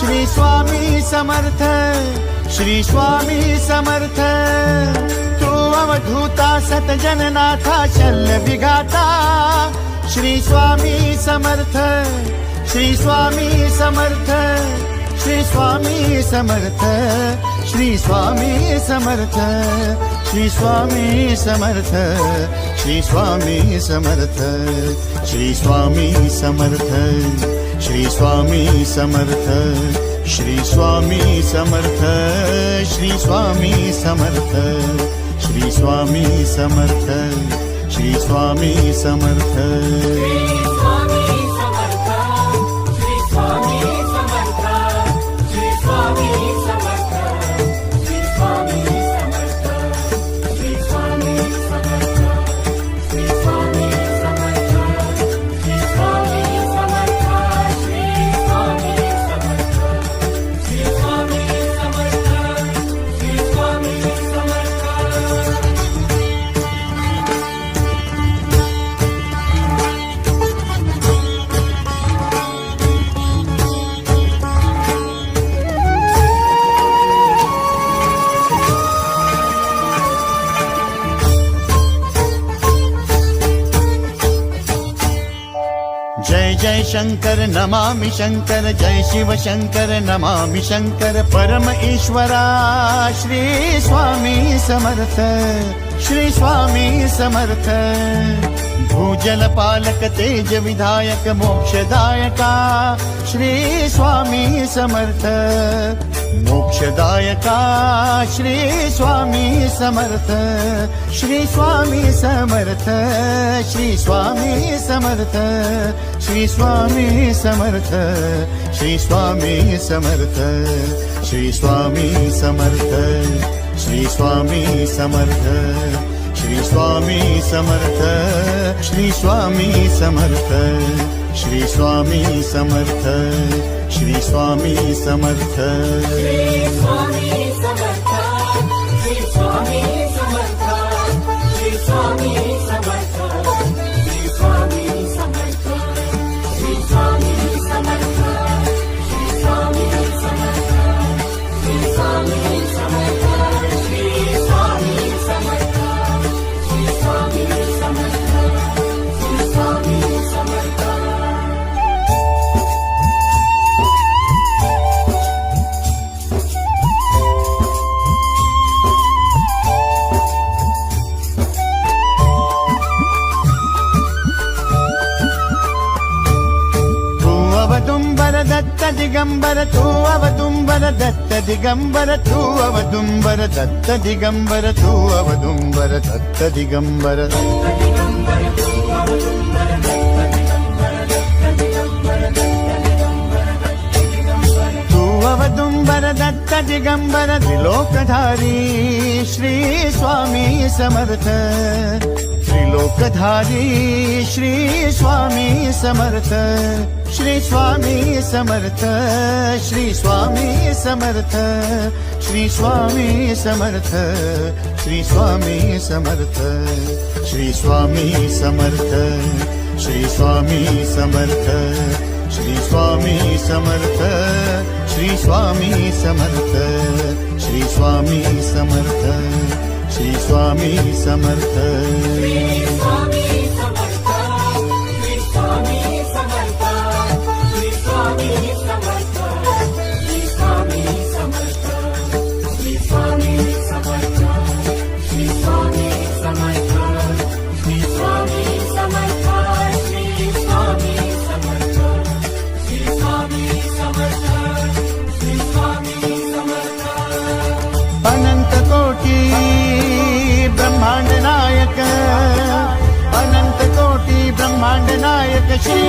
श्री स्वामी समर्थ, श्री स्वामी समर्थ। तू अवधूता सतजननाथा शल्य विघाता, श्री स्वामी समर्थ, श्री स्वामी समर्थ, श्री स्वामी समर्थ, श्री स्वामी समर्थ, श्री स्वामी समर्थ, श्री स्वामी समर्थ, श्री स्वामी समर्थ, श्री स्वामी समर्थ, श्री स्वामी समर्थ, श्री स्वामी समर्थ, श्री स्वामी समर्थ, श्री स्वामी समर्थ। जय जय शंकर नमामि शंकर, जय शिव शंकर नमामि शंकर। परम ईश्वरा श्री स्वामी समर्थ, श्री स्वामी समर्थ। भूजल पालक तेज विधायक मोक्षदायका, श्री स्वामी समर्थ। मोक्षदायका श्री स्वामी समर्थ, श्री स्वामी समर्थ, श्री स्वामी समर्थ, श्री स्वामी समर्थ, श्री स्वामी समर्थ, श्री स्वामी समर्थ, श्री स्वामी समर्थ, श्री स्वामी समर्थ, श्री स्वामी समर्थ, श्री स्वामी समर्थ, श्री स्वामी समर्थ। श्री स्वामी समर्थ, श्री स्वामी समर्थ, श्री स्वामी समर्थ, श्री स्वामी समर्थ, श्री स्वामी समर्थ, श्री स्वामी समर्थ, श्री स्वामी समर्थ, श्री स्वामी समर्थ, श्री स्वामी समर्थ, श्री स्वामी समर्थ। अवदुंबर दत्त दिगंबर, तू अवदुंबर दत्त दिगंबर, तू अवदुंबर दत्त दिगंबर, तू अवदुंबर दत्त दिगंबर। तू अवदुंबर दत्त दिगंबर, त्रिलोकधारी श्री स्वामी समर्थ। त्रिलोकधारी श्री स्वामी समर्थ, श्री स्वामी समर्थ, श्री स्वामी समर्थ, श्री स्वामी समर्थ, श्री स्वामी समर्थ, श्री स्वामी समर्थ, श्री स्वामी समर्थ, श्री स्वामी समर्थ, श्री स्वामी समर्थ, श्री स्वामी समर्थ, श्री स्वामी समर्थ। श्री स्वामी समर्थ, श्री स्वामी समर्थ, श्री स्वामी समर्थ, श्री स्वामी समर्थ, श्री स्वामी समर्थ, श्री स्वामी समर्थ, श्री स्वामी समर्थ, श्री स्वामी समर्थ, श्री स्वामी समर्थ, श्री स्वामी समर्थ। अनंत कोटी ब्रह्मांड नायक, अनंत कोटी ब्रह्मांड नायक श्री